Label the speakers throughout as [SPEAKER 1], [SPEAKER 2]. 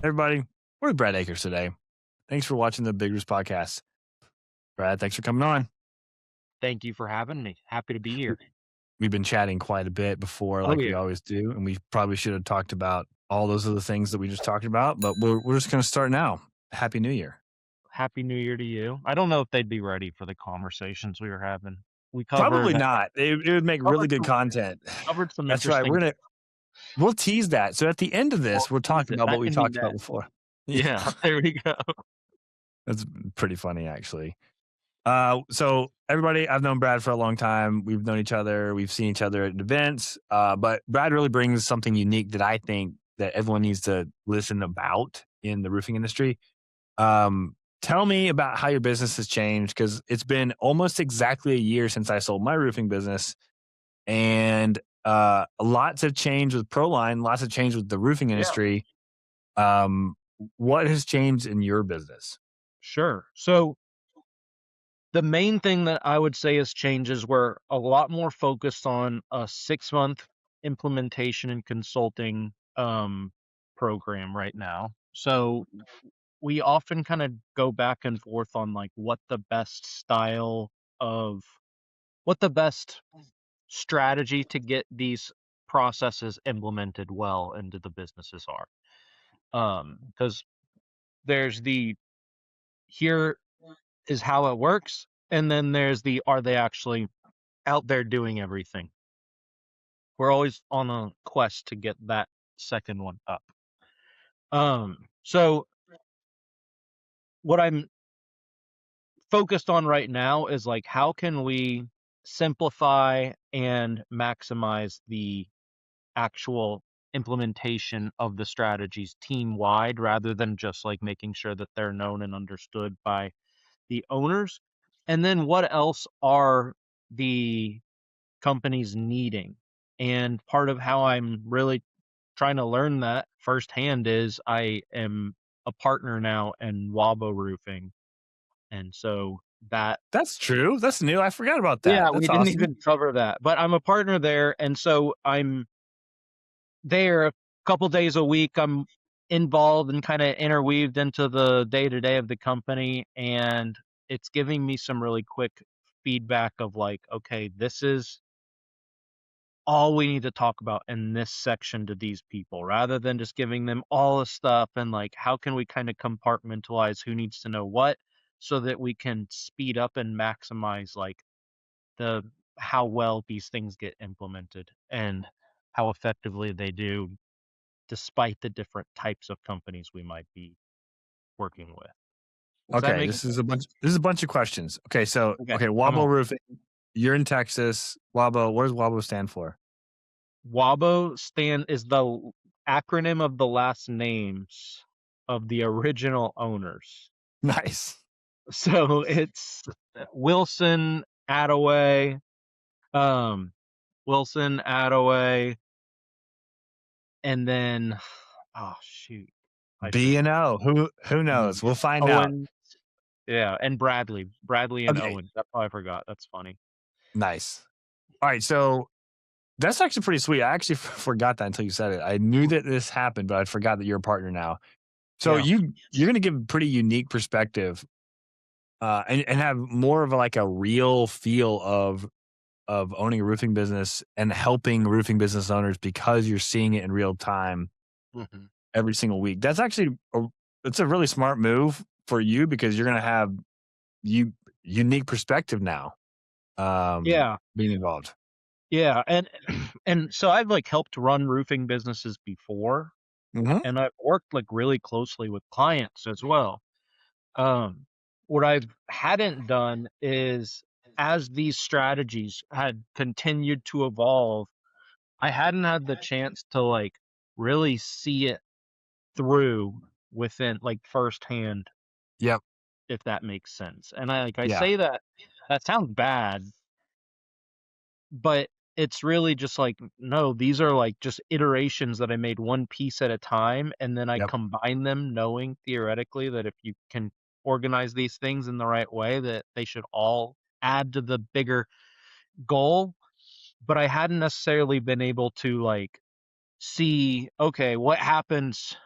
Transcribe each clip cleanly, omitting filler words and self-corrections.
[SPEAKER 1] Everybody, we're with Brad Akers today. Thanks for watching the Big Roost podcast. Brad, thanks for coming on.
[SPEAKER 2] Thank you for having me. Happy to be here.
[SPEAKER 1] We've been chatting quite a bit before,
[SPEAKER 2] Oh,
[SPEAKER 1] like we
[SPEAKER 2] yeah.
[SPEAKER 1] always do, and we probably should have talked about all those other things that we just talked about, but we're just going to start now. Happy New Year.
[SPEAKER 2] Happy New Year to you. I don't know if they'd be ready for the conversations we were having. We
[SPEAKER 1] Probably
[SPEAKER 2] covered
[SPEAKER 1] not. It would make really
[SPEAKER 2] covered
[SPEAKER 1] good
[SPEAKER 2] some
[SPEAKER 1] content.
[SPEAKER 2] covered some
[SPEAKER 1] That's right.
[SPEAKER 2] interesting
[SPEAKER 1] We'll tease that. So at the end of
[SPEAKER 2] well,
[SPEAKER 1] this, we'll talk
[SPEAKER 2] tease it.
[SPEAKER 1] about what
[SPEAKER 2] That
[SPEAKER 1] we
[SPEAKER 2] can be
[SPEAKER 1] talked about
[SPEAKER 2] next.
[SPEAKER 1] before.
[SPEAKER 2] Yeah,
[SPEAKER 1] Yeah,
[SPEAKER 2] there we go.
[SPEAKER 1] that's pretty funny, actually. So everybody, I've known Brad for a long time. We've known each other. We've seen each other at events. But Brad really brings something unique that I think that everyone needs to listen about in the roofing industry. Tell me about how your business has changed because it's been almost exactly a year since I sold my roofing business, and lots have changed with ProLine. Lots have changed with the roofing
[SPEAKER 2] Yeah,
[SPEAKER 1] industry. Um, what has changed in your business?
[SPEAKER 2] sure. So the main thing that I would say is changes we're a lot more focused on a 6-month implementation and consulting program right now. So we often kind of go back and forth on like of what the best strategy to get these processes implemented well into the businesses are. Because there's the here is how it works, and then there's the are they actually out there doing everything? We're always on a quest to get that second one up. So what I'm focused on right now is like how can we simplify and maximize the actual implementation of the strategies team wide rather than just like making sure that they're known and understood by the owners. And then what else are the companies needing? And part of how I'm really trying to learn that firsthand is I am a partner now in Wabo Roofing. And so that
[SPEAKER 1] That's true. That's new. I forgot about
[SPEAKER 2] yeah,
[SPEAKER 1] that.
[SPEAKER 2] we
[SPEAKER 1] That's
[SPEAKER 2] didn't
[SPEAKER 1] awesome.
[SPEAKER 2] even cover that. But I'm a partner there, and so I'm there a couple days a week. I'm involved and kind of interweaved into the day to day of the company, and it's giving me some really quick feedback of like, okay, this is all we need to talk about in this section to these people rather than just giving them all the stuff and like how can we kind of compartmentalize who needs to know what so that we can speed up and maximize like the how well these things get implemented and how effectively they do despite the different types of companies we might be working with. Does that
[SPEAKER 1] Okay,
[SPEAKER 2] make
[SPEAKER 1] this is a bunch of questions. Okay, so
[SPEAKER 2] okay? Come
[SPEAKER 1] Wabo
[SPEAKER 2] on.
[SPEAKER 1] Roofing, you're in Texas. Wabo, what does Wabo stand for?
[SPEAKER 2] WABO stand is the acronym of the last names of the original owners.
[SPEAKER 1] Nice.
[SPEAKER 2] So it's Wilson Attaway, um, Wilson Attaway, and then oh shoot, I
[SPEAKER 1] B and
[SPEAKER 2] forget.
[SPEAKER 1] O. Who knows? We'll find out.
[SPEAKER 2] Owen, yeah, and Bradley and
[SPEAKER 1] Okay,
[SPEAKER 2] Owen. That's how I forgot. That's funny.
[SPEAKER 1] nice. All right, so that's actually pretty sweet. I actually forgot that until you said it. I knew that this happened, but I forgot that you're a partner now. So
[SPEAKER 2] Yeah.
[SPEAKER 1] you're going to give a pretty unique perspective, and have more of like a real feel of owning a roofing business and helping roofing business owners because you're seeing it in real time
[SPEAKER 2] Mhm.
[SPEAKER 1] every single week. That's actually it's a really smart move for you because you're going to have you unique perspective now,
[SPEAKER 2] Yeah.
[SPEAKER 1] being involved.
[SPEAKER 2] Yeah, and and so I've like helped run roofing businesses before,
[SPEAKER 1] Mhm.
[SPEAKER 2] and I've worked like really closely with clients as well. Um, what I hadn't done is as these strategies had continued to evolve, I hadn't had the chance to like really see it through within like firsthand,
[SPEAKER 1] Yep.
[SPEAKER 2] if that makes sense. And I
[SPEAKER 1] Yeah.
[SPEAKER 2] say that that sounds bad, but it's really just like, no, these are like just iterations that I made one piece at a time, and then I
[SPEAKER 1] Yep.
[SPEAKER 2] combine them knowing theoretically that if you can organize these things in the right way, that they should all add to the bigger goal. But I hadn't necessarily been able to like see, okay, what happens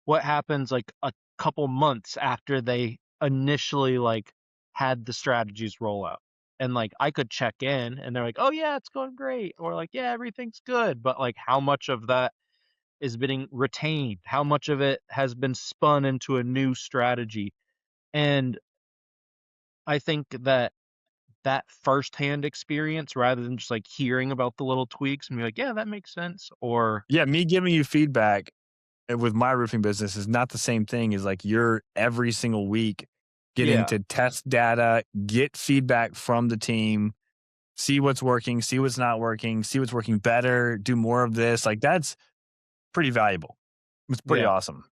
[SPEAKER 2] what happens like a couple months after they initially like had the strategies roll out. And like I could check in and they're like, "Oh yeah, it's going great." Or like, "Yeah, everything's good." But like how much of that is being retained? How much of it has been spun into a new strategy? And I think that that firsthand experience rather than just like hearing about the little tweaks and be like, "Yeah, that makes sense." Or
[SPEAKER 1] Yeah, me giving you feedback with my roofing business is not the same thing as like you're every single week getting
[SPEAKER 2] yeah,
[SPEAKER 1] to test data, get feedback from the team, see what's working, see what's not working, see what's working better, do more of this. Like that's pretty valuable. It's pretty
[SPEAKER 2] yeah,
[SPEAKER 1] awesome.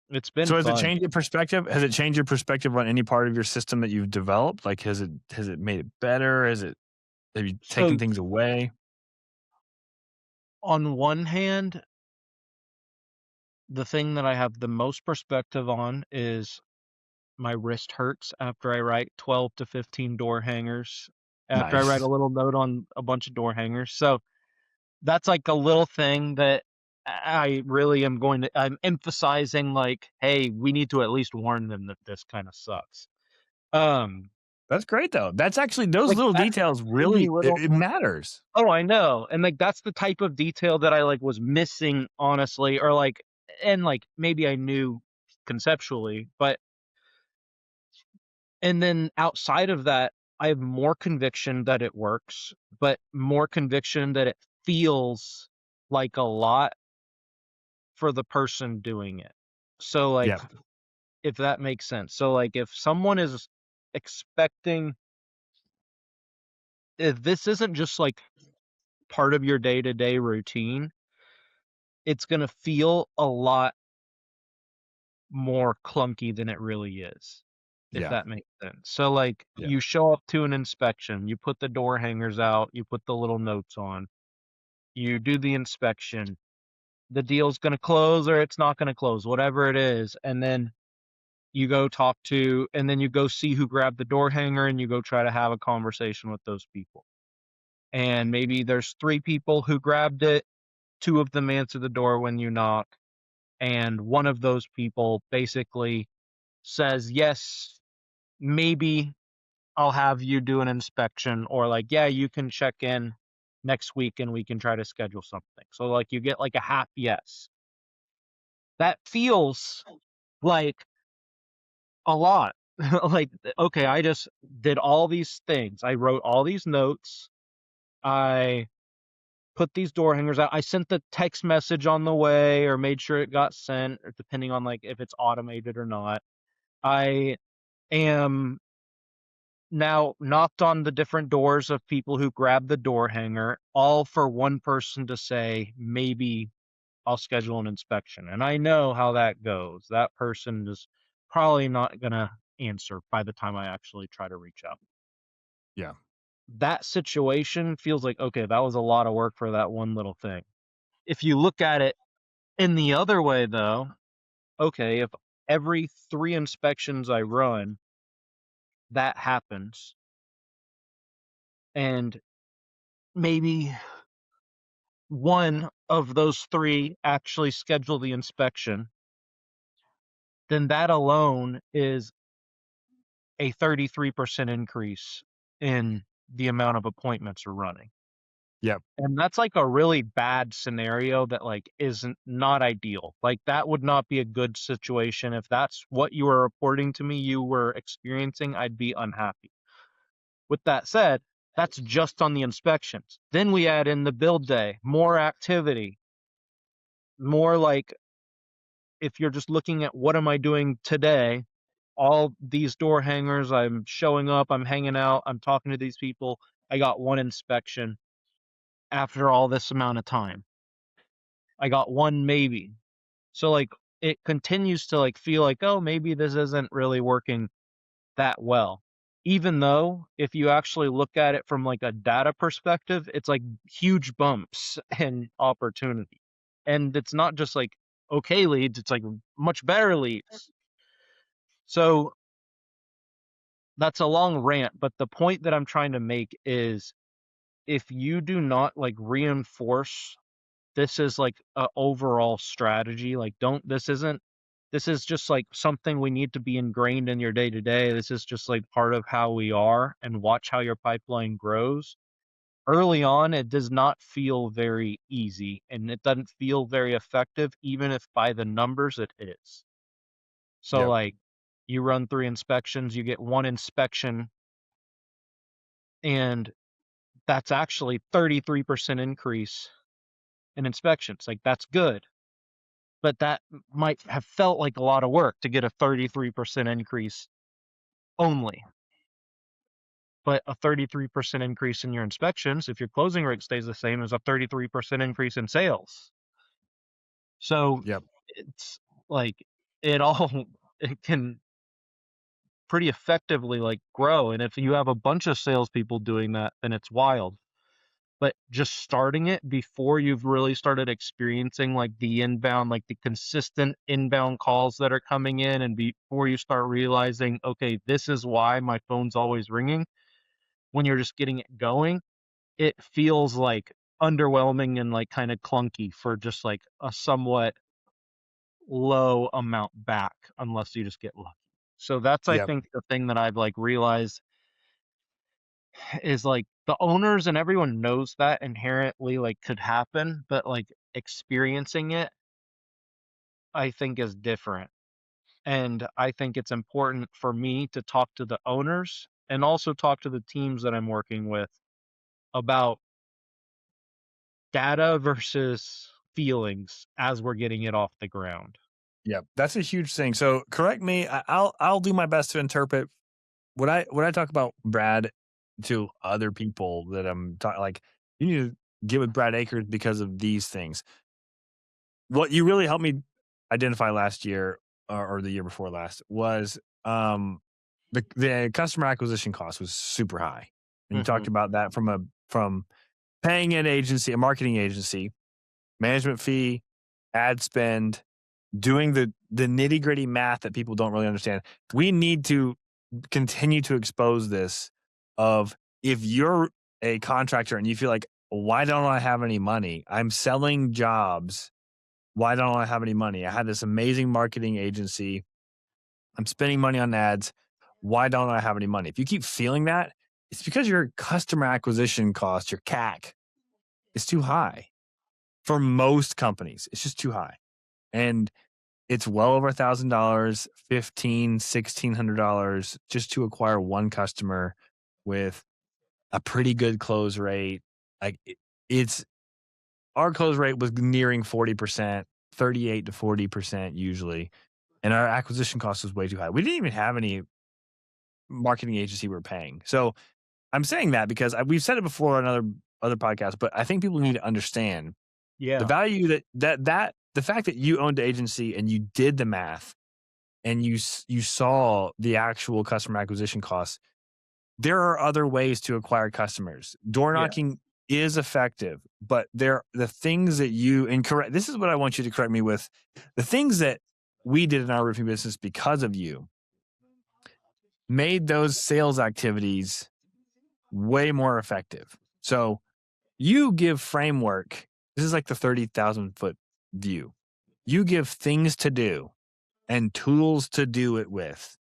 [SPEAKER 2] it's been
[SPEAKER 1] So has it
[SPEAKER 2] fun.
[SPEAKER 1] changed your perspective? Has it changed your perspective on any part of your system that you've developed? Like has it made it better? Have you taken
[SPEAKER 2] So
[SPEAKER 1] things away?
[SPEAKER 2] on one hand, the thing that I have the most perspective on is my wrist hurts after I write 12 to 15 door hangers, after I write a
[SPEAKER 1] Nice.
[SPEAKER 2] little note on a bunch of door hangers. So that's like a little thing that I really am I'm emphasizing like, hey, we need to at least warn them that this kind of sucks. Um,
[SPEAKER 1] That's great though. That's actually those
[SPEAKER 2] like
[SPEAKER 1] little
[SPEAKER 2] that
[SPEAKER 1] details
[SPEAKER 2] tiny
[SPEAKER 1] really
[SPEAKER 2] little
[SPEAKER 1] it matters.
[SPEAKER 2] oh, I know. And like that's the type of detail that I like was missing honestly or like and like maybe I knew conceptually, but and then outside of that, I have more conviction that it works, but more conviction that it feels like a lot for the person doing it. So like
[SPEAKER 1] Yep.
[SPEAKER 2] if that makes sense. So like if someone is expecting if this isn't just like part of your day-to-day routine, it's going to feel a lot more clunky than it really is, if
[SPEAKER 1] Yeah.
[SPEAKER 2] that makes sense. So, like,
[SPEAKER 1] Yeah.
[SPEAKER 2] you show up to an inspection, you put the door hangers out, you put the little notes on, you do the inspection, the deal's gonna close or it's not gonna close, whatever it is, and then you go talk to and then you go see who grabbed the door hanger and you go try to have a conversation with those people. And maybe there's 3 people who grabbed it, 2 of them answer the door when you knock, and one of those people basically says, "Yes, maybe I'll have you do an inspection," or like, "Yeah, you can check in next week and we can try to schedule something." So like you get like a half yes. That feels like a lot. Like, okay, I just did all these things. I wrote all these notes. I put these door hangers out. I sent the text message on the way or made sure it got sent, or depending on like if it's automated or not. I am now knocked on the different doors of people who grabbed the door hanger, all for one person to say, maybe I'll schedule an inspection. And I know how that goes. That person is probably not going to answer by the time I actually try to reach out.
[SPEAKER 1] Yeah.
[SPEAKER 2] That situation feels like, okay, that was a lot of work for that one little thing. If you look at it in the other way, though, okay, if every 3 inspections I run, that happens, and maybe one of those 3 actually schedule the inspection, then that alone is a 33% increase in the amount of appointments we're running.
[SPEAKER 1] Yep.
[SPEAKER 2] And that's like a really bad scenario that like isn't not ideal. Like that would not be a good situation. If that's what you were reporting to me you were experiencing, I'd be unhappy. With that said, that's just on the inspections. Then we add in the build day, more activity, more like if you're just looking at what am I doing today, all these door hangers, I'm showing up, I'm hanging out, I'm talking to these people. I got one inspection after all this amount of time. I got one maybe. So like it continues to like feel like, oh, maybe this isn't really working that well. Even though if you actually look at it from like a data perspective, it's like huge bumps and opportunity. And it's not just like okay leads, it's like much better leads. So that's a long rant, but the point that I'm trying to make is if you do not like reinforce this is like a overall strategy, like don't this isn't this is just like something we need to be ingrained in your day to day. This is just like part of how we are, and watch how your pipeline grows. Early on, it does not feel very easy and it doesn't feel very effective, even if by the numbers it is. So,
[SPEAKER 1] Yep.
[SPEAKER 2] like, you run 3 inspections, you get 1 inspection, and that's actually 33% increase in inspections. Like, that's good, but that might have felt like a lot of work to get a 33% increase only. But a 33% increase in your inspections, if your closing rate stays the same, is a 33% increase in sales. So
[SPEAKER 1] Yep.
[SPEAKER 2] it's like it all it can pretty effectively like grow. And if you have a bunch of salespeople doing that, then it's wild. But just starting it before you've really started experiencing like the inbound, like the consistent inbound calls that are coming in, and before you start realizing, okay, this is why my phone's always ringing, when you're just getting it going, it feels like underwhelming and like kind of clunky for just like a somewhat low amount back, unless you just get lucky. So that's, I
[SPEAKER 1] Yep.
[SPEAKER 2] think, the thing that I've like realized is like the owners and everyone knows that inherently like could happen, but like experiencing it, I think, is different. And I think it's important for me to talk to the owners and also talk to the teams that I'm working with about data versus feelings as we're getting it off the ground.
[SPEAKER 1] Yep. That's a huge thing. So correct me. I'll do my best to interpret when I talk about Brad to other people that I'm talking, like, you need to get with Brad Akers because of these things. What you really helped me identify last year, or the year before last, was the customer acquisition cost was super high. And you
[SPEAKER 2] Hmm.
[SPEAKER 1] talked about that from paying an agency, a marketing agency, management fee, ad spend, doing the nitty-gritty math that people don't really understand. We need to continue to expose this of, if you're a contractor and you feel like, why don't I have any money? I'm selling jobs. Why don't I have any money? I had this amazing marketing agency. I'm spending money on ads. Why don't I have any money? If you keep feeling that, it's because your customer acquisition cost, your CAC, is too high for most companies. It's just too high. And it's well over $1,000, $1,600 just to acquire one customer with a pretty good close rate. Like, it's our close rate was nearing 40%, 38 to 40% usually, and our acquisition cost was way too high. We didn't even have any marketing agency we were paying. So I'm saying that because we've said it before on other podcasts, but I think people need to understand the
[SPEAKER 2] Yeah.
[SPEAKER 1] value that the fact that you owned the agency and you did the math and you saw the actual customer acquisition costs. There are other ways to acquire customers. Door
[SPEAKER 2] Yeah.
[SPEAKER 1] knocking is effective, but the things that you incorrect. This is what I want you to correct me with. The things that we did in our roofing business because of you made those sales activities way more effective. So you give framework. This is like the 30,000-foot view. You give things to do and tools to do it with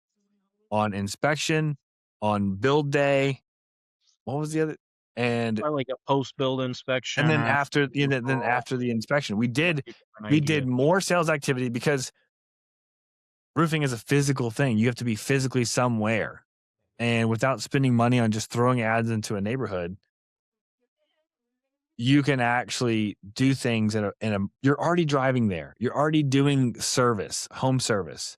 [SPEAKER 1] on inspection, on build day. What was the other? And
[SPEAKER 2] Or like a post-build inspection
[SPEAKER 1] then
[SPEAKER 2] or
[SPEAKER 1] after, then
[SPEAKER 2] referral.
[SPEAKER 1] after the inspection, we
[SPEAKER 2] Might
[SPEAKER 1] did
[SPEAKER 2] be a different
[SPEAKER 1] we
[SPEAKER 2] idea.
[SPEAKER 1] did more sales activity because roofing is a physical thing. You have to be physically somewhere. And without spending money on just throwing ads into a neighborhood, you can actually do things you're already driving there. You're already doing service, home service.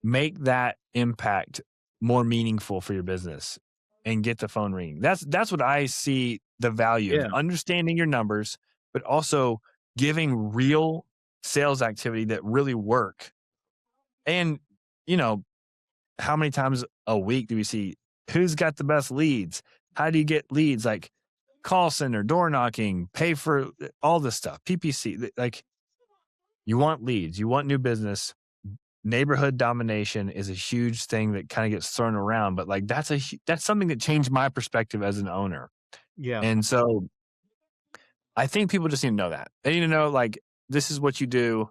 [SPEAKER 1] Make that impact more meaningful for your business and get the phone ringing. That's what I see the value of
[SPEAKER 2] Yeah.
[SPEAKER 1] understanding your numbers, but also giving real sales activity that really work. And, you know, how many times a week do we see who's got the best leads? How do you get leads? Like call center, door knocking, pay for all this stuff, PPC. Like, you want leads, you want new business. Neighborhood domination is a huge thing that kind of gets thrown around, but like that's something that changed my perspective as an owner.
[SPEAKER 2] Yeah.
[SPEAKER 1] And so I think people just need to know that. They need to know, like, this is what you do.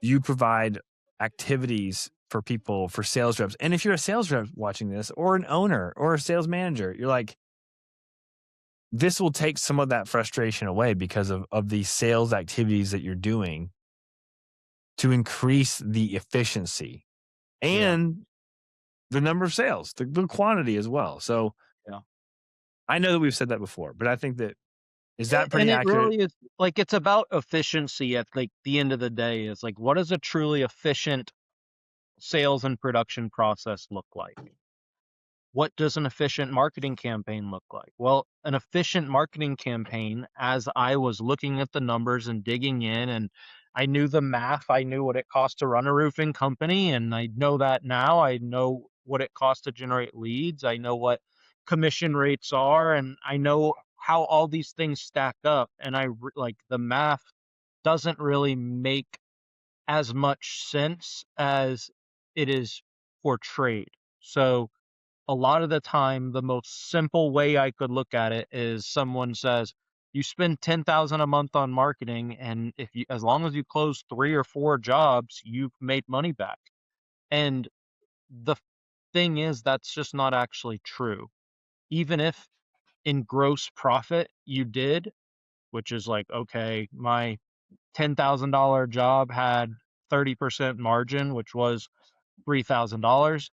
[SPEAKER 1] you provide activities for people, for sales reps. And if you're a sales rep watching this, or an owner or a sales manager, you're like, this will take some of that frustration away because of the sales activities that you're doing to increase the efficiency
[SPEAKER 2] Yeah.
[SPEAKER 1] and the number of sales, the quantity as well. So
[SPEAKER 2] Yeah.
[SPEAKER 1] I know that we've said that before, but I think that is that
[SPEAKER 2] And
[SPEAKER 1] pretty
[SPEAKER 2] it
[SPEAKER 1] accurate?
[SPEAKER 2] really is like it's about efficiency at like the end of the day is like what does a truly efficient sales and production process look like? What does an efficient marketing campaign look like? Well, an efficient marketing campaign, as I was looking at the numbers and digging in, and I knew the math, I knew what it cost to run a roofing company, and I know that now. I know what it costs to generate leads. I know what commission rates are, and I know how all these things stack up. And like the math doesn't really make as much sense as it is portrayed. So, a lot of the time, the most simple way I could look at it is someone says, you spend 10,000 a month on marketing, and if you, as long as you close 3 or 4 jobs, you've made money back. And the thing is, that's just not actually true. Even if in gross profit you did, which is like, okay, my $10,000 job had 30% margin, which was $3,000.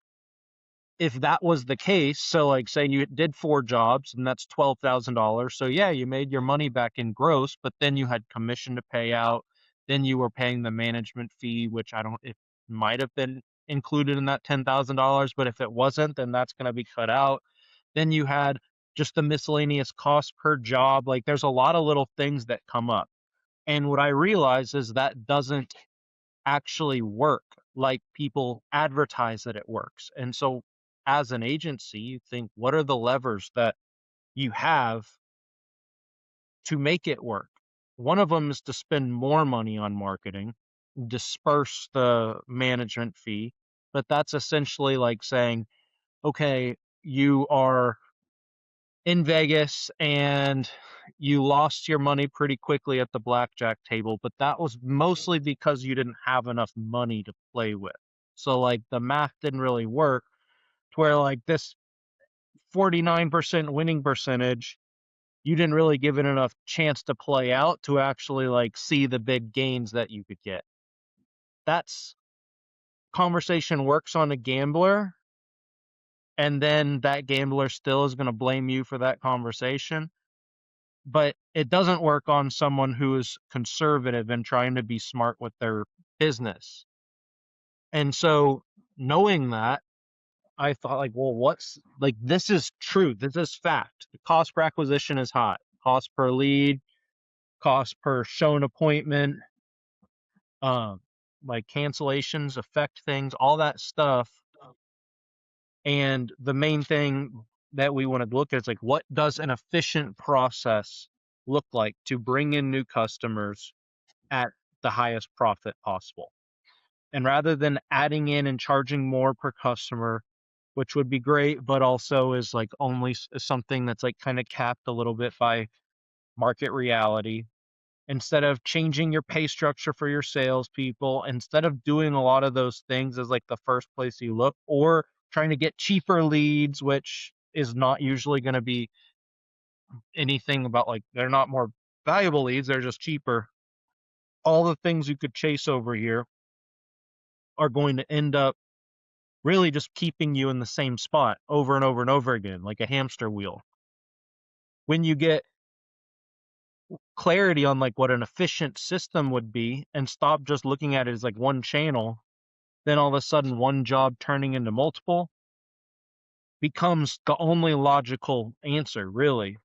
[SPEAKER 2] If that was the case, so like say you did 4 jobs and that's $12,000. So yeah, you made your money back in gross, but then you had commission to pay out. Then you were paying the management fee, which I don't, it might have been included in that $10,000, but if it wasn't, then that's going to be cut out. Then you had just the miscellaneous cost per job. Like there's a lot of little things that come up. And what I realize is that doesn't actually work like people advertise that it works. And so as an agency, you think, what are the levers that you have to make it work? One of them is to spend more money on marketing, disperse the management fee, but that's essentially like saying, okay, you are in Vegas and you lost your money pretty quickly at the blackjack table, but that was mostly because you didn't have enough money to play with. So like the math didn't really work to where like this 49% winning percentage, you didn't really give it enough chance to play out to actually like see the big gains that you could get. That's conversation works on a gambler, and then that gambler still is going to blame you for that conversation, but it doesn't work on someone who is conservative and trying to be smart with their business. And so knowing that, I thought like, well, what's like this is true. This is fact. The cost per acquisition is high. Cost per lead, cost per shown appointment, um, like cancellations affect things, all that stuff. And the main thing that we want to look at is like, what does an efficient process look like to bring in new customers at the highest profit possible? And rather than adding in and charging more per customer, which would be great, but also is like only something that's like kind of capped a little bit by market reality. Instead of changing your pay structure for your salespeople, instead of doing a lot of those things as like the first place you look, or trying to get cheaper leads, which is not usually going to be anything about like they're not more valuable leads, they're just cheaper. All the things you could chase over here are going to end up really just keeping you in the same spot over and over and over again, like a hamster wheel. When you get clarity on like what an efficient system would be and stop just looking at it as like one channel, then all of a sudden one job turning into multiple becomes the only logical answer, really,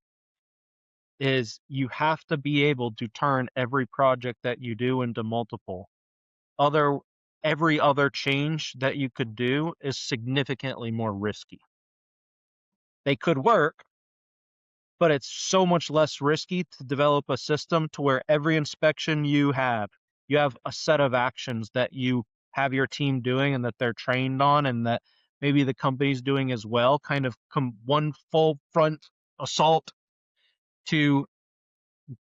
[SPEAKER 2] is you have to be able to turn every project that you do into multiple. Other Every other change that you could do is significantly more risky. They could work, but it's so much less risky to develop a system to where every inspection you have a set of actions that you have your team doing and that they're trained on and that maybe the company's doing as well, kind of one full front assault to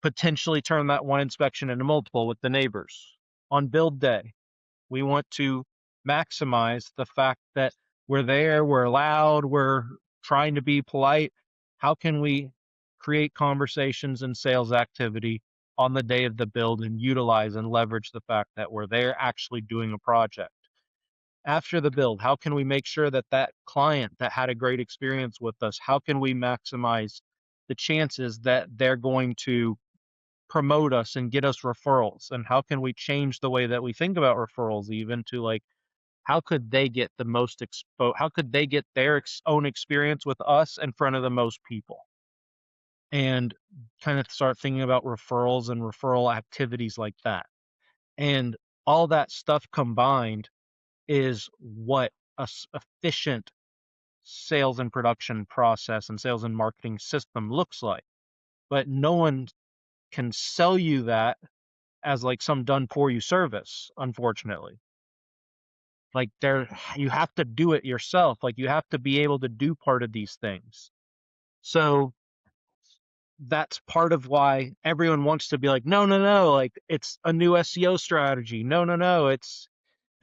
[SPEAKER 2] potentially turn that one inspection into multiple with the neighbors on build day. We want to maximize the fact that we're there, we're loud, we're trying to be polite. How can we create conversations and sales activity on the day of the build and utilize and leverage the fact that we're there actually doing a project? After the build, how can we make sure that that client that had a great experience with us, how can we maximize the chances that they're going to promote us and get us referrals? And how can we change the way that we think about referrals even to like, how could they get the most how could they get their own experience with us in front of the most people? And kind of start thinking about referrals and referral activities like that. And all that stuff combined is what efficient sales and production process and sales and marketing system looks like. But no one can sell you that as like some done for you service, unfortunately. Like you have to do it yourself. Like you have to be able to do part of these things. So that's part of why everyone wants to be like, no, no, no, like it's a new SEO strategy. No, no, no, it's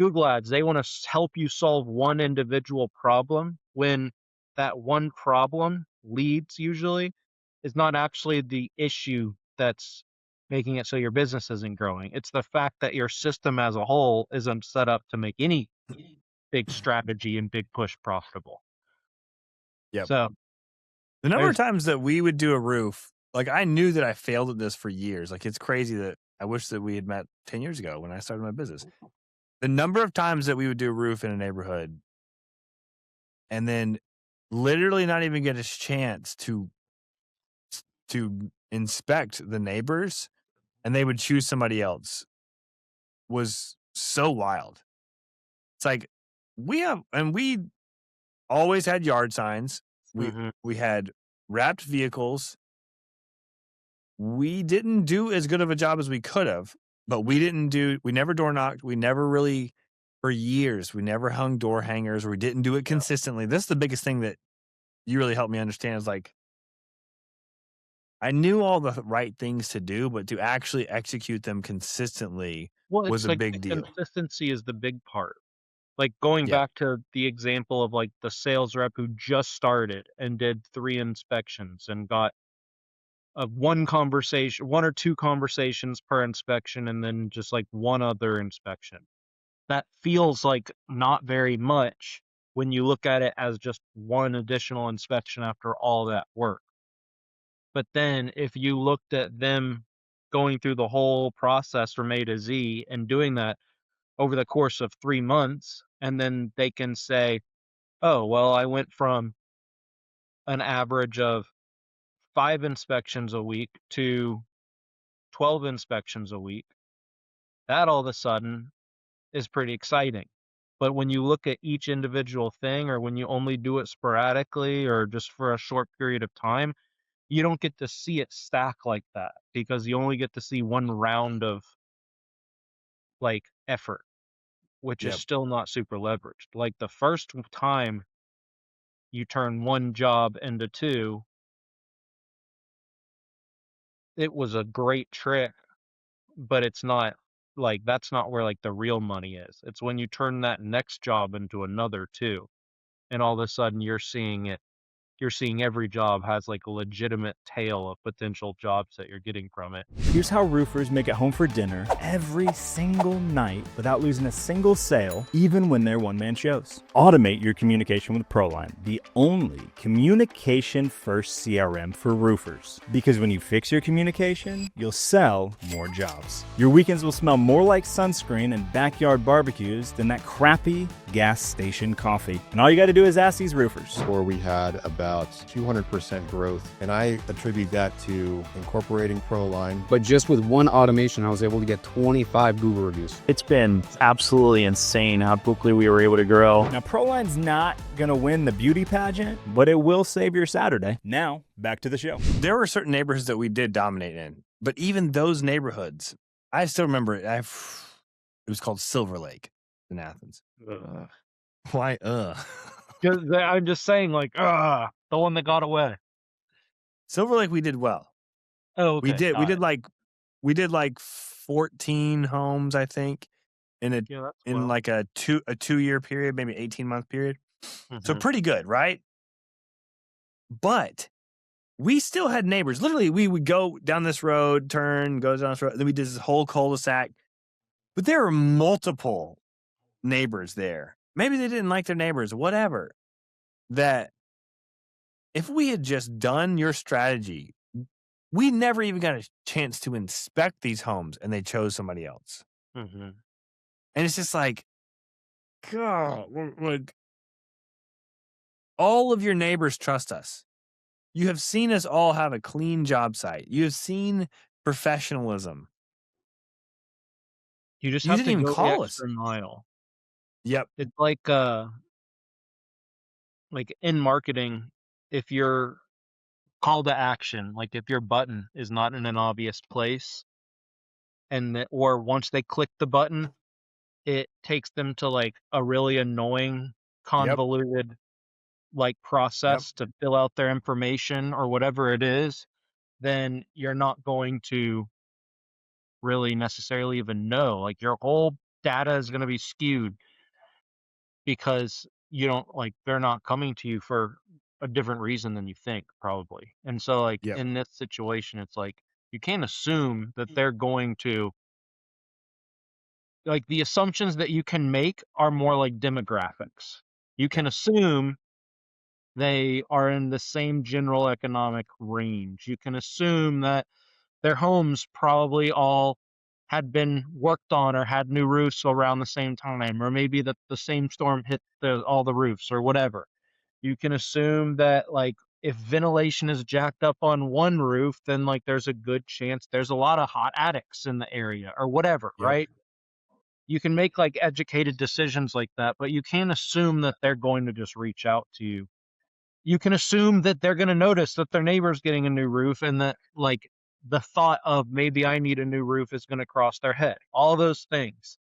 [SPEAKER 2] Google Ads. They want to help you solve one individual problem when that one problem leads usually is not actually the issue that's making it so your business isn't growing. It's the fact that your system as a whole isn't set up to make any big strategy and big push profitable.
[SPEAKER 1] Yep.
[SPEAKER 2] So
[SPEAKER 1] The number of times that we would do a roof, like I knew that I failed at this for years. Like it's crazy that I wish that we had met 10 years ago when I started my business. The number of times that we would do a roof in a neighborhood and then literally not even get a chance to inspect the neighbors and they would choose somebody else was so wild. It's like we always had yard signs. We had wrapped vehicles. We didn't do as good of a job as we could have, but we never door knocked. We never really, for years, we never hung door hangers, or we didn't do it consistently. This is the biggest thing that you really helped me understand is like, I knew all the right things to do, but to actually execute them consistently was a
[SPEAKER 2] like
[SPEAKER 1] big
[SPEAKER 2] the
[SPEAKER 1] deal.
[SPEAKER 2] consistency is the big part. Like going
[SPEAKER 1] Yeah.
[SPEAKER 2] back to the example of like the sales rep who just started and did 3 inspections and got one or two conversations per inspection and then just like one other inspection. That feels like not very much when you look at it as just one additional inspection after all that work. But then if you looked at them going through the whole process from A to Z and doing that over the course of 3 months, and then they can say, "Oh, well, I went from an average of 5 inspections a week to 12 inspections a week." That all of a sudden is pretty exciting. But when you look at each individual thing, or when you only do it sporadically or just for a short period of time, you don't get to see it stack like that because you only get to see one round of like effort, which is
[SPEAKER 1] Yep.
[SPEAKER 2] still not super leveraged. Like the first time you turn one job into two, it was a great trick, but it's not like that's not where like the real money is. It's when you turn that next job into another two, and all of a sudden you're seeing every job has like a legitimate tail of potential jobs that you're getting from it.
[SPEAKER 3] Here's how roofers make it home for dinner every single night without losing a single sale, even when they're one-man shows. Automate your communication with ProLine, the only communication-first CRM for roofers. Because when you fix your communication, you'll sell more jobs. Your weekends will smell more like sunscreen and backyard barbecues than that crappy gas station coffee. And all you got to do is ask these roofers.
[SPEAKER 4] Where we had about 200% growth, and I attribute that to incorporating ProLine.
[SPEAKER 5] But just with one automation, I was able to get 25 Google reviews.
[SPEAKER 6] It's been absolutely insane how quickly we were able to grow.
[SPEAKER 3] Now, ProLine's not going to win the beauty pageant, but it will save your Saturday. Now, back to the show.
[SPEAKER 1] There were certain neighborhoods that we did dominate in, but even those neighborhoods, I still remember it. It was called Silver Lake in Athens. Why?
[SPEAKER 2] I'm just saying, like, the one that got away.
[SPEAKER 1] Silver Lake, we did well.
[SPEAKER 2] Oh, okay.
[SPEAKER 1] We did like 14 homes, I think. in a
[SPEAKER 2] Yeah, that's
[SPEAKER 1] in
[SPEAKER 2] well.
[SPEAKER 1] like a 2-year period, maybe 18-month period. So
[SPEAKER 2] Mhm.
[SPEAKER 1] pretty good, right? But we still had neighbors. Literally, we would go down this road, go down this road, then we did this whole cul-de-sac. But there were multiple neighbors there. Maybe they didn't like their neighbors, whatever. That if we had just done your strategy, we never even got a chance to inspect these homes, and they chose somebody else.
[SPEAKER 2] Mhm.
[SPEAKER 1] And it's just like, God, like all of your neighbors trust us. You have seen us all have a clean job site. You have seen professionalism.
[SPEAKER 2] You just
[SPEAKER 1] You
[SPEAKER 2] have
[SPEAKER 1] didn't
[SPEAKER 2] to
[SPEAKER 1] even
[SPEAKER 2] go the
[SPEAKER 1] call us.
[SPEAKER 2] extra mile.
[SPEAKER 1] Yep.
[SPEAKER 2] It's like in marketing, if your call to action, like if your button is not in an obvious place, or once they click the button, it takes them to like a really annoying,
[SPEAKER 1] Yep.
[SPEAKER 2] convoluted like process to fill out their information or whatever it is, then you're not going to really necessarily even know. Like your whole data is going to be skewed because you don't like they're not coming to you for a different reason than you think probably. And so like
[SPEAKER 1] Yep.
[SPEAKER 2] in this situation, it's like you can't assume that they're going to like the assumptions that you can make are more like demographics. You can assume they are in the same general economic range. You can assume that their homes probably all had been worked on or had new roofs around the same time, or maybe that the same storm hit all the roofs or whatever. You can assume that like if ventilation is jacked up on one roof, then like there's a good chance there's a lot of hot attics in the area or whatever,
[SPEAKER 1] Yep.
[SPEAKER 2] right? You can make like educated decisions like that, but you can't assume that they're going to just reach out to you. You can assume that they're going to notice that their neighbor's getting a new roof and that like the thought of maybe I need a new roof is going to cross their head. All those things.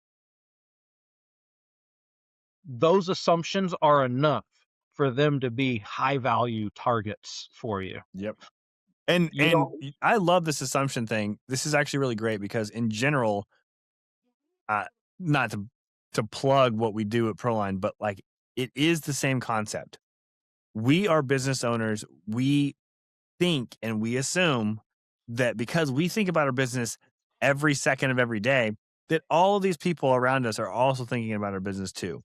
[SPEAKER 2] Those assumptions are enough for them to be high value targets for you.
[SPEAKER 1] Yep. And
[SPEAKER 2] You don't
[SPEAKER 1] I love this assumption thing. This is actually really great because in general, not to plug what we do at ProLine, but like it is the same concept. We are business owners. We think and we assume that because we think about our business every second of every day, that all of these people around us are also thinking about our business too.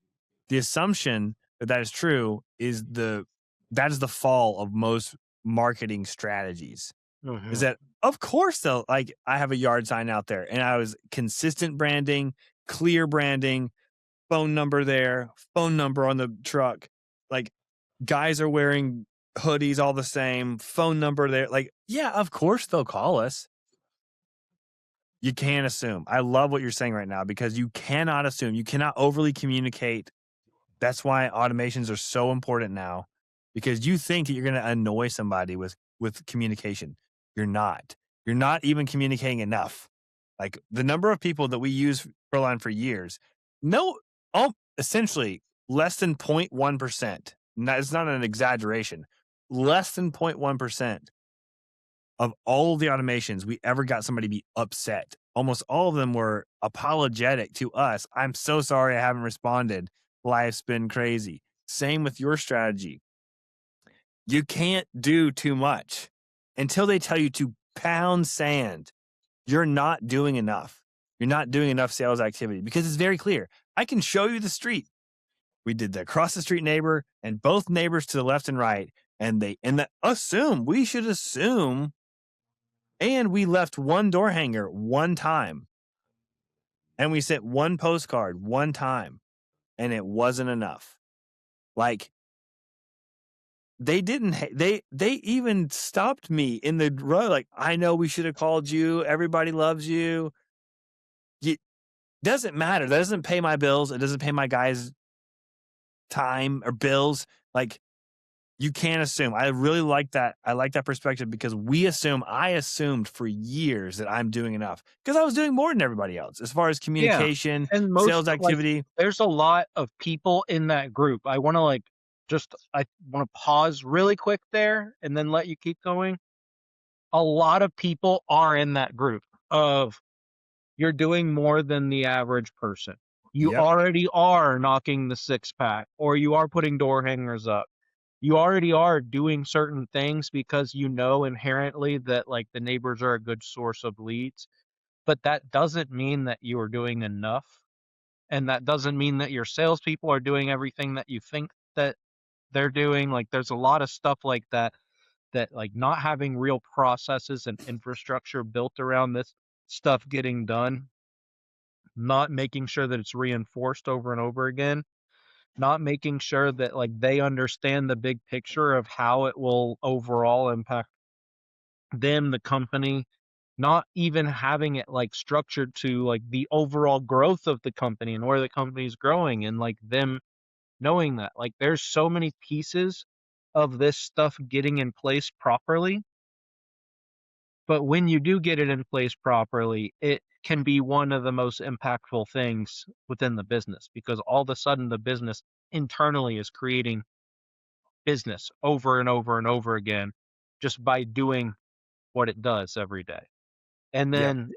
[SPEAKER 1] The assumption that that is true is that is the fall of most marketing strategies. Is that of course though, like I have a yard sign out there and I was consistent branding, clear branding, phone number there, phone number on the truck. Like guys are wearing hoodies all the same, phone number there. Like, yeah, of course they'll call us. You can't assume. I love what you're saying right now because you cannot assume. You cannot overly communicate. That's why automations are so important now because you think that you're going to annoy somebody with communication. You're not. You're not even communicating enough. Like the number of people that we use ProLine for years, essentially less than 0.1%. It's not an exaggeration. Less than 0.1% of all of the automations we ever got somebody to be upset. Almost all of them were apologetic to us. I'm so sorry I haven't responded. Life's been crazy. Same with your strategy. You can't do too much until they tell you to pound sand. You're not doing enough. You're not doing enough sales activity because it's very clear. I can show you the street. We did the across the street neighbor and both neighbors to the left and right. And we should assume. And we left one door hanger one time. And we sent one postcard one time. And it wasn't enough. Like they didn't, they even stopped me in the road. Like, I know we should have called you. Everybody loves you. It doesn't matter. That doesn't pay my bills. It doesn't pay my guys' time or bills. Like, you can't assume. I really like that. I like that perspective because I assumed for years that I'm doing enough because I was doing more than everybody else as far as communication,
[SPEAKER 2] and
[SPEAKER 1] sales
[SPEAKER 2] most like
[SPEAKER 1] activity.
[SPEAKER 2] there's a lot of people in that group. I want to pause really quick there and then let you keep going. A lot of people are in that group of you're doing more than the average person. You
[SPEAKER 1] Yep.
[SPEAKER 2] already are knocking the 6-pack, or you are putting door hangers up. You already are doing certain things because you know inherently that like the neighbors are a good source of leads, but that doesn't mean that you are doing enough. And that doesn't mean that your salespeople are doing everything that you think that they're doing. Like there's a lot of stuff like that, that like not having real processes and infrastructure built around this stuff getting done, not making sure that it's reinforced over and over again, not making sure that like they understand the big picture of how it will overall impact them, the company, not even having it like structured to like the overall growth of the company and where the company's growing, and like them knowing that like there's so many pieces of this stuff getting in place properly. But when you do get it in place properly, it can be one of the most impactful things within the business, because all of a sudden the business internally is creating business over and over and over again just by doing what it does every day. And
[SPEAKER 1] Yep.
[SPEAKER 2] then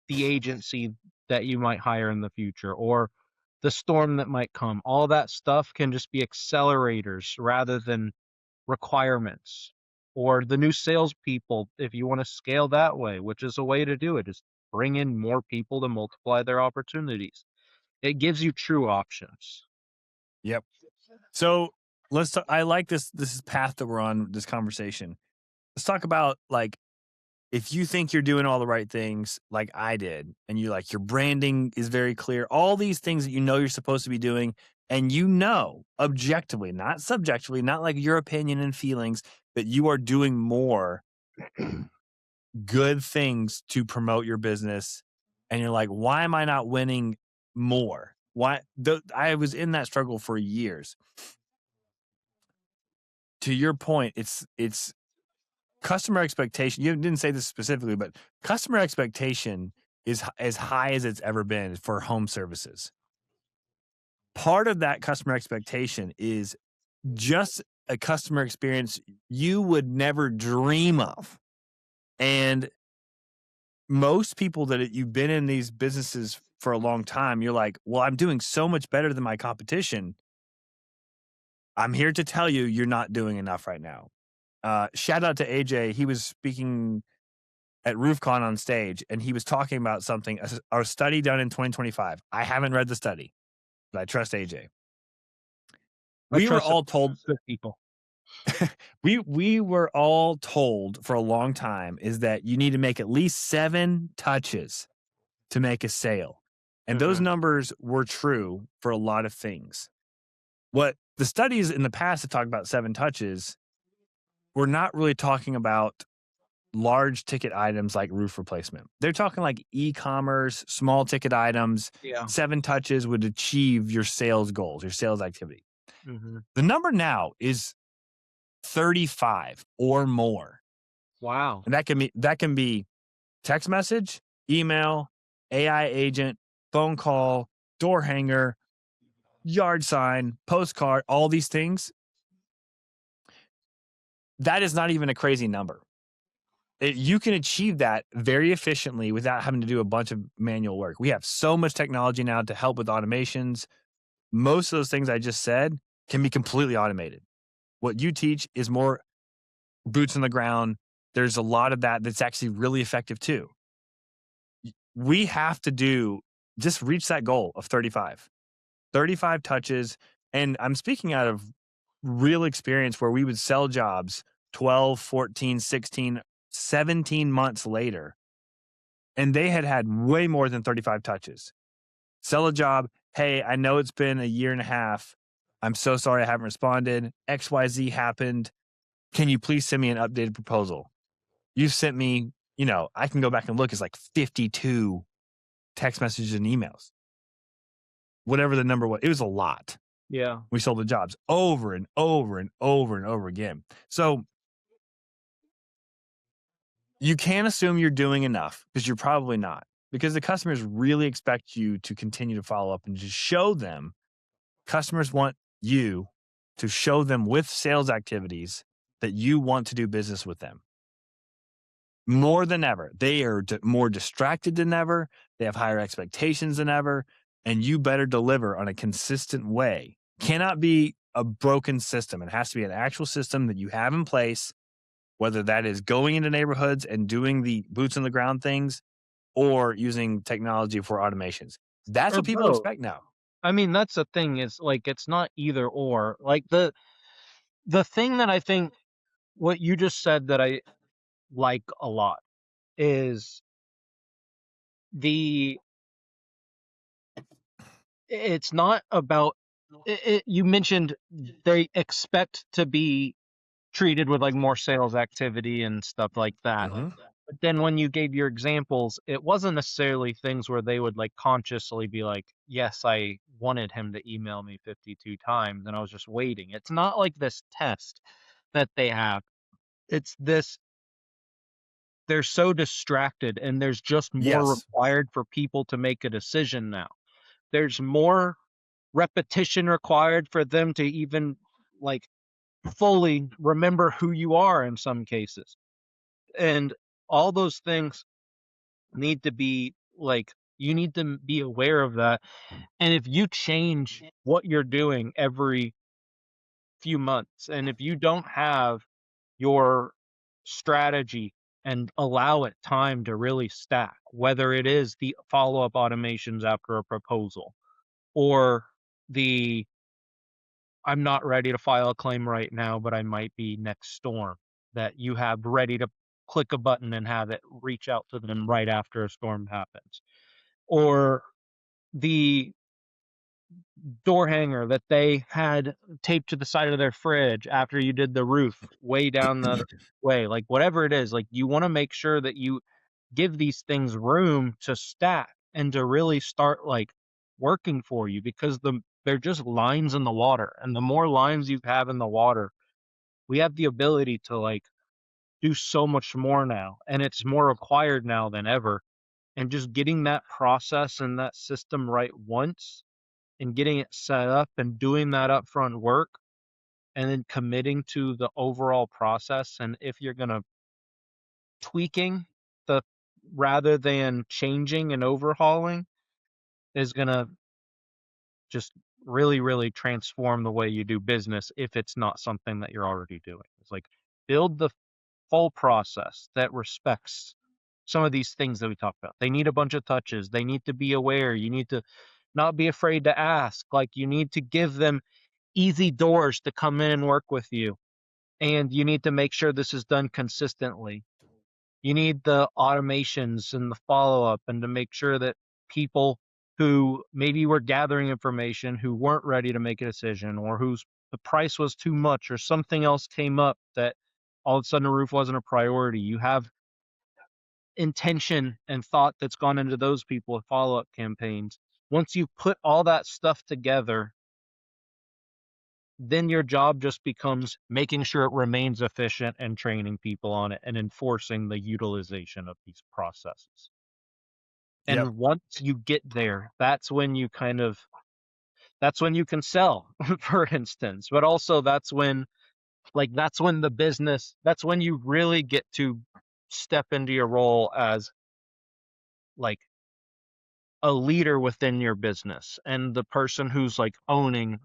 [SPEAKER 2] the agency that you might hire in the future, or the storm that might come, all that stuff can just be accelerators rather than requirements. Or the new salespeople, if you want to scale that way, which is a way to do it, is bring in more people to multiply their opportunities. It gives you true options.
[SPEAKER 1] Yep. So let's talk, I like this path that we're on, this conversation. Let's talk about like, if you think you're doing all the right things like I did, and you like your branding is very clear, all these things that you know you're supposed to be doing, and you know objectively, not subjectively, not like your opinion and feelings, that you are doing more good things to promote your business, and you're like, why am I not winning more? Why? I was in that struggle for years. To your point, it's customer expectation. You didn't say this specifically, but customer expectation is as high as it's ever been for home services. Part of that customer expectation is just a customer experience you would never dream of. And most people that you've been in these businesses for a long time, you're like, well, I'm doing so much better than my competition. I'm here to tell you, you're not doing enough right now. Shout out to AJ. He was speaking at RoofCon on stage, and he was talking about something, a study done in 2025. I haven't read the study, but I trust AJ. We were all told,
[SPEAKER 2] good people.
[SPEAKER 1] we were all told for a long time is that you need to make at least 7 touches to make a sale. And those numbers were true for a lot of things. What the studies in the past have talked about 7 touches, we're not really talking about large ticket items like roof replacement. They're talking like e-commerce, small ticket items.
[SPEAKER 2] Yeah.
[SPEAKER 1] 7 touches would achieve your sales goals, your sales activity.
[SPEAKER 2] Mm-hmm.
[SPEAKER 1] The number now is 35 or more.
[SPEAKER 2] Wow.
[SPEAKER 1] And that can be text message, email, AI agent, phone call, door hanger, yard sign, postcard, all these things. That is not even a crazy number. You can achieve that very efficiently without having to do a bunch of manual work. We have so much technology now to help with automations. Most of those things I just said can be completely automated. What you teach is more boots on the ground. There's a lot of that that's actually really effective too. We have to just reach that goal of 35 touches. And I'm speaking out of real experience where we would sell jobs 12, 14, 16, 17 months later, and they had way more than 35 touches. Sell a job. Hey, I know it's been a year and a half. I'm so sorry I haven't responded. XYZ happened. Can you please send me an updated proposal? You sent me, I can go back and look. It's like 52 text messages and emails. Whatever the number was, it was a lot.
[SPEAKER 2] Yeah.
[SPEAKER 1] We sold the jobs over and over and over and over again. So you can't assume you're doing enough, because you're probably not, because the customers really expect you to continue to follow up and just show them. Customers want you to show them with sales activities that you want to do business with them. More than ever. They are more distracted than ever. They have higher expectations than ever. and you better deliver on a consistent way. Cannot be a broken system. It has to be an actual system that you have in place, whether that is going into neighborhoods and doing the boots on the ground things or using technology for automations. That's
[SPEAKER 2] Or
[SPEAKER 1] what people
[SPEAKER 2] both.
[SPEAKER 1] expect now.
[SPEAKER 2] I mean, that's the thing is like it's not either or. Like the thing that I think what you just said that I like a lot is the it's not about you mentioned they expect to be treated with like more sales activity and stuff like that.
[SPEAKER 1] Mm-hmm.
[SPEAKER 2] But then when you gave your examples, it wasn't necessarily things where they would like consciously be like, yes, I wanted him to email me 52 times and I was just waiting. It's not like this test that they have. It's this, they're so distracted and there's just more
[SPEAKER 1] Yes.
[SPEAKER 2] required for people to make a decision now. There's more repetition required for them to even like fully remember who you are in some cases. And all those things need to be like, you need to be aware of that. And if you change what you're doing every few months, and if you don't have your strategy and allow it time to really stack, whether it is the follow-up automations after a proposal or the I'm not ready to file a claim right now, but I might be next storm, that you have ready to click a button and have it reach out to them right after a storm happens. Or the door hanger that they had taped to the side of their fridge after you did the roof way down the way, like whatever it is, like you want to make sure that you give these things room to stack and to really start like working for you, because they're just lines in the water, and the more lines you have in the water, we have the ability to like do so much more now, and it's more required now than ever. And just getting that process and that system right once and getting it set up and doing that upfront work and then committing to the overall process. And if you're going to tweaking the rather than changing and overhauling is going to just really, really transform the way you do business if it's not something that you're already doing. It's like build the full process that respects some of these things that we talked about. They need a bunch of touches. They need to be aware. You need to not be afraid to ask. Like you need to give them easy doors to come in and work with you. And you need to make sure this is done consistently. You need the automations and the follow-up, and to make sure that people who maybe were gathering information, who weren't ready to make a decision, or whose the price was too much or something else came up that all of a sudden a roof wasn't a priority. You have intention and thought that's gone into those people with follow-up campaigns. Once you put all that stuff together, then your job just becomes making sure it remains efficient and training people on it and enforcing the utilization of these processes.
[SPEAKER 1] Yep.
[SPEAKER 2] And once you get there, that's when you that's when you can sell, for instance. But also that's when the business, that's when you really get to step into your role as like a leader within your business and the person who's like owning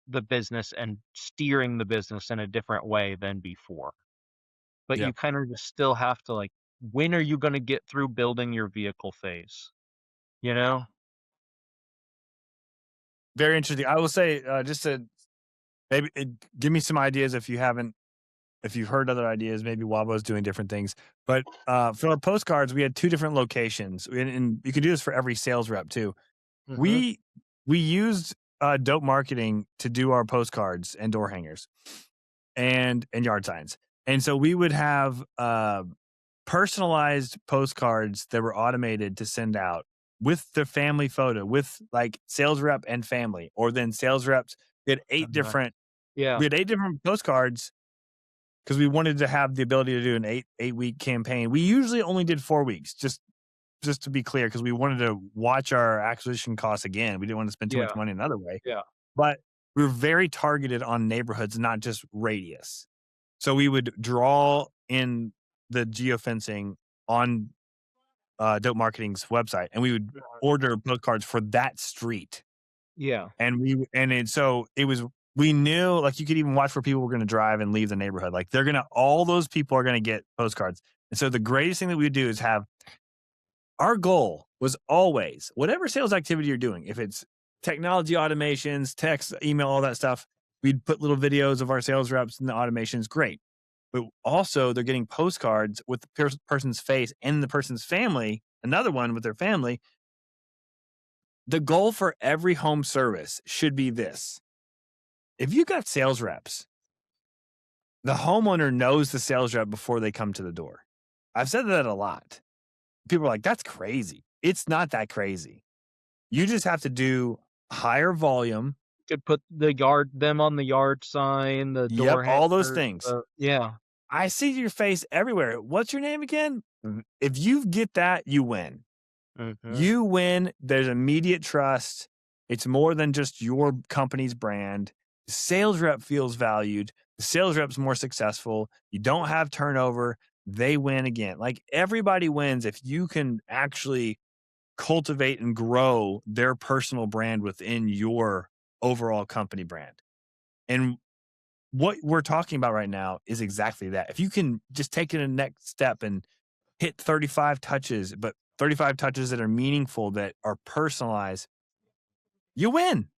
[SPEAKER 2] the business and steering the business in a different way than before. But
[SPEAKER 1] Yep.
[SPEAKER 2] you kind of just still have to like, when are you going to get through building your vehicle phase? You know?
[SPEAKER 1] Very interesting. I will say, just to maybe give me some ideas if you've heard other ideas. Maybe Wabo's doing different things. But for our postcards, we had 2 different locations, and you could do this for every sales rep too.
[SPEAKER 2] Mhm.
[SPEAKER 1] We used dope marketing to do our postcards and door hangers and yard signs, and so we would have personalized postcards that were automated to send out with the family photo, with like sales rep and family, or then sales reps. We had 8 different.
[SPEAKER 2] Yeah.
[SPEAKER 1] We had 8 different postcards because we wanted to have the ability to do an 8-week campaign. We usually only did 4 weeks, just to be clear, because we wanted to watch our acquisition costs again. We didn't want to spend too much
[SPEAKER 2] Yeah.
[SPEAKER 1] money another way.
[SPEAKER 2] Yeah.
[SPEAKER 1] But we were very targeted on neighborhoods, not just radius. So we would draw in the geofencing on Dope Marketing's website, and we would order postcards for that street.
[SPEAKER 2] Yeah.
[SPEAKER 1] So it was, we knew, like, you could even watch where people were going to drive and leave the neighborhood. Like, all those people are going to get postcards. And so the greatest thing that we would do is our goal was always, whatever sales activity you're doing, if it's technology automations, text, email, all that stuff, we'd put little videos of our sales reps and the automations. Great. But also they're getting postcards with the person's face and the person's family, another one with their family. The goal for every home service should be this. If you got sales reps, the homeowner knows the sales rep before they come to the door. I've said that a lot. People are like, that's crazy. It's not that crazy. You just have to do higher volume.
[SPEAKER 2] Could put them on the yard sign, the door.
[SPEAKER 1] Yep, all those things.
[SPEAKER 2] Yeah.
[SPEAKER 1] I see your face everywhere. What's your name again? If you get that, you win.
[SPEAKER 2] Mm-hmm.
[SPEAKER 1] You win. There's immediate trust. It's more than just your company's brand. The sales rep feels valued. The sales rep's more successful. You don't have turnover. They win again. Like, everybody wins if you can actually cultivate and grow their personal brand within your overall company brand. And what we're talking about right now is exactly that. If you can just take it a next step and hit 35 touches, but 35 touches that are meaningful, that are personalized, you win.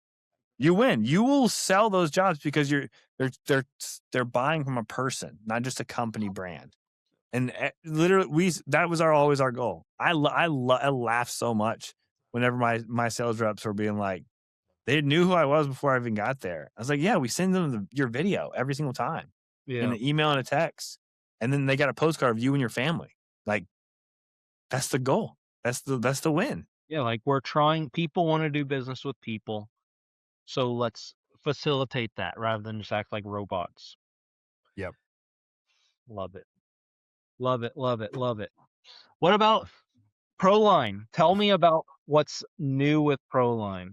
[SPEAKER 1] You win. You will sell those jobs because they're buying from a person, not just a company brand. And literally, that was always our goal. I laugh so much whenever my sales reps were being like, they knew who I was before I even got there. I was like, yeah, we send them your video every single time, in an email and a text, and then they got a postcard of you and your family. Like, that's the goal. That's the win.
[SPEAKER 2] Yeah, like, people want to do business with people, so let's facilitate that rather than just act like robots.
[SPEAKER 1] Yep.
[SPEAKER 2] Love it. Love it, love it, love it. What about ProLine? Tell me about what's new with ProLine.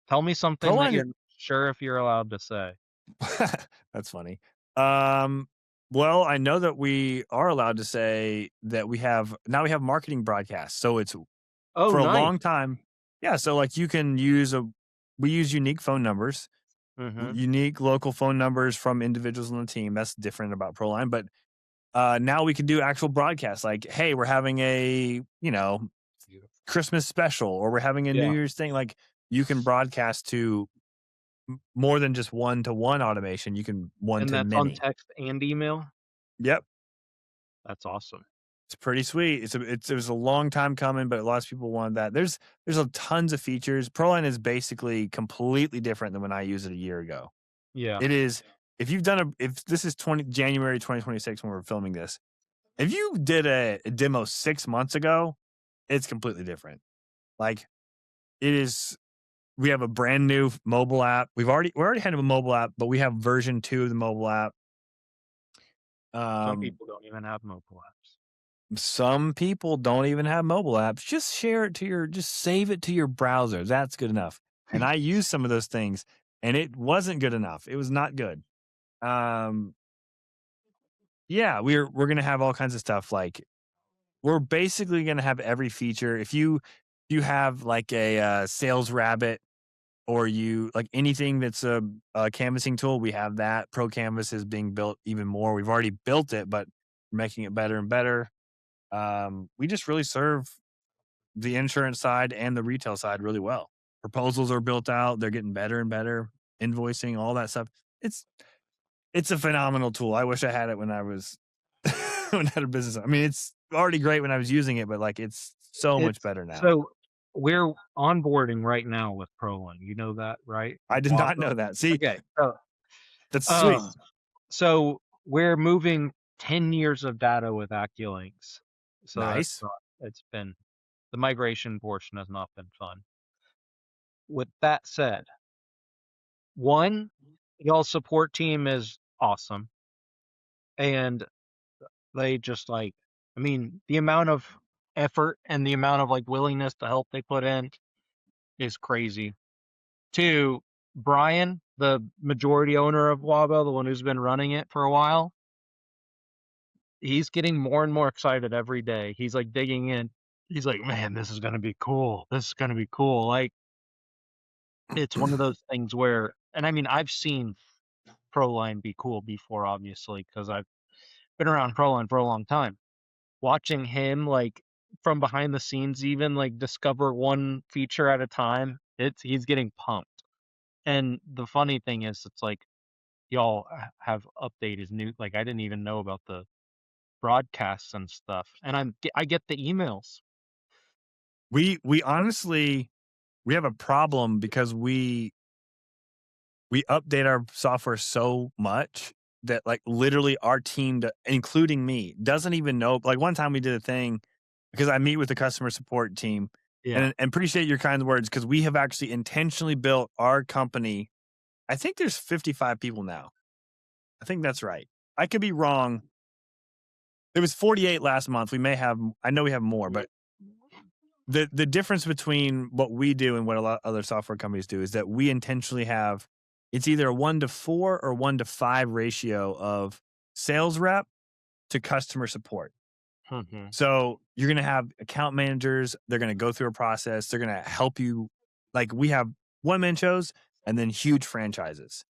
[SPEAKER 2] Tell me something that you're sure if you're allowed to say.
[SPEAKER 1] That's funny. Well, I know that we are allowed to say that we have marketing broadcasts. So it's for
[SPEAKER 2] nice.
[SPEAKER 1] a long time. Yeah. So, like, you can we use unique phone numbers, unique local phone numbers from individuals on the team. That's different about ProLine. But now we can do actual broadcasts. Like, hey, we're having a, Christmas special, or we're having a New Year's thing. Like, you can broadcast to more than just one-to-one automation. You can one to many.
[SPEAKER 2] And that's on text and email?
[SPEAKER 1] Yep.
[SPEAKER 2] That's awesome.
[SPEAKER 1] It's pretty sweet. It was a long time coming, but lots of people wanted that. There's tons of features. ProLine is basically completely different than when I used it a year ago.
[SPEAKER 2] Yeah.
[SPEAKER 1] It is. If this is January 2026 when we're filming this, if you did a demo 6 months ago, it's completely different. Like, it is. We have a brand new mobile app. We already had a mobile app, but we have version 2 of the mobile app.
[SPEAKER 2] Some people don't even have mobile apps.
[SPEAKER 1] Some people don't even have mobile apps. Just save it to your browser. That's good enough. And I use some of those things, and it wasn't good enough. It was not good. Yeah, we're gonna have all kinds of stuff. Like, we're basically gonna have every feature. If you have like a sales rabbit, or you like anything that's a canvassing tool, we have that. Pro Canvas is being built even more. We've already built it, but we're making it better and better. We just really serve the insurance side and the retail side really well. Proposals are built out. They're getting better and better. Invoicing, all that stuff. It's a phenomenal tool. I wish I had it when I was when I had a business. I mean, it's already great when I was using it, but like, it's much better now.
[SPEAKER 2] So we're onboarding right now with ProLine. You know that, right?
[SPEAKER 1] I did not know that. See,
[SPEAKER 2] okay,
[SPEAKER 1] that's sweet.
[SPEAKER 2] So we're moving 10 years of data with AccuLinks. So
[SPEAKER 1] nice.
[SPEAKER 2] The migration portion has not been fun. With that said, one, y'all's support team is awesome. And they just the amount of effort and the amount of willingness to help they put in is crazy. Two, Brian, the majority owner of Wabo, the one who's been running it for a while, he's getting more and more excited every day. He's digging in. he's like, man, this is gonna be cool. This is gonna be cool. Like, it's one of those things where, and I mean, I've seen ProLine be cool before, obviously, because I've been around ProLine for a long time. Watching him like from behind the scenes, even like discover one feature at a time, he's getting pumped. And the funny thing is, it's like y'all have updated new. Like I didn't even know about the broadcasts and stuff, and I get the emails.
[SPEAKER 1] We honestly we have a problem because we update our software so much that like literally our team, including me, doesn't even know. Like one time we did a thing because I meet with the customer support team
[SPEAKER 2] Yeah,
[SPEAKER 1] and appreciate your kind words because we have actually intentionally built our company. I think there's 55 people now. I think that's right. I could be wrong. It was 48 last month. We may have, I know we have more, but the difference between what we do and what a lot of other software companies do is that we intentionally have, it's either a 1-to-4 or 1-to-5 ratio of sales rep to customer support.
[SPEAKER 2] Mhm.
[SPEAKER 1] So you're going to have account managers. They're going to go through a process. They're going to help you. Like we have one-man shows and then huge franchises.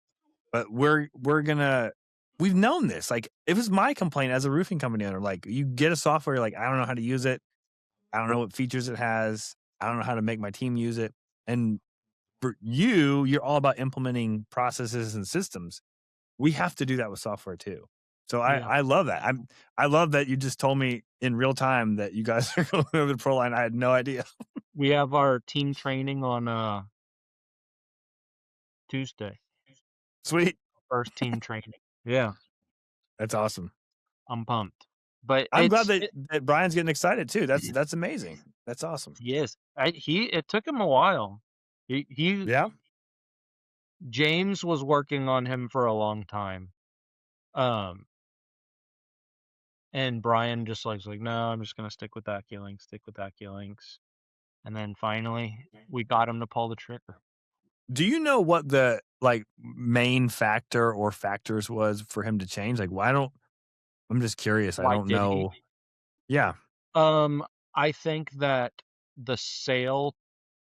[SPEAKER 1] But we've known this. Like it was my complaint as a roofing company owner. Like you get a software, like I don't know how to use it. I don't know what features it has. I don't know how to make my team use it. And for you, you're all about implementing processes and systems. We have to do that with software too. So
[SPEAKER 2] Yeah,
[SPEAKER 1] I love that. I love that you just told me in real time that you guys are going over the ProLine. I had no idea.
[SPEAKER 2] we have our team training on Tuesday.
[SPEAKER 1] Sweet.
[SPEAKER 2] First team training. Yeah,
[SPEAKER 1] That's awesome.
[SPEAKER 2] I'm pumped. But
[SPEAKER 1] I'm glad that Brian's getting excited too. That's amazing. That's awesome.
[SPEAKER 2] yes, it took him a while. He
[SPEAKER 1] Yeah.
[SPEAKER 2] James was working on him for a long time. And Brian just like was like, no, I'm just gonna stick with AccuLinks. And then finally we got him to pull the trigger.
[SPEAKER 1] Do you know what the like main factor or factors was for him to change? Like, I'm just curious. I
[SPEAKER 2] Why
[SPEAKER 1] don't
[SPEAKER 2] did he?
[SPEAKER 1] know. Yeah.
[SPEAKER 2] I think that the sale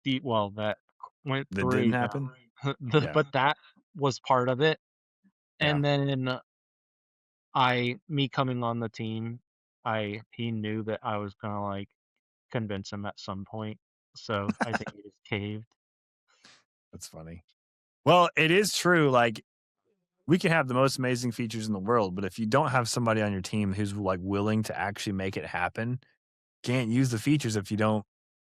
[SPEAKER 2] that went
[SPEAKER 1] That didn't
[SPEAKER 2] through
[SPEAKER 1] happen. Yeah.
[SPEAKER 2] but that was part of it.
[SPEAKER 1] Yeah.
[SPEAKER 2] And then me coming on the team, he knew that I was gonna like convince him at some point. So I think he just caved.
[SPEAKER 1] That's funny. Well, it is true. Like we can have the most amazing features in the world, but if you don't have somebody on your team who's like willing to actually make it happen, can't use the features if you don't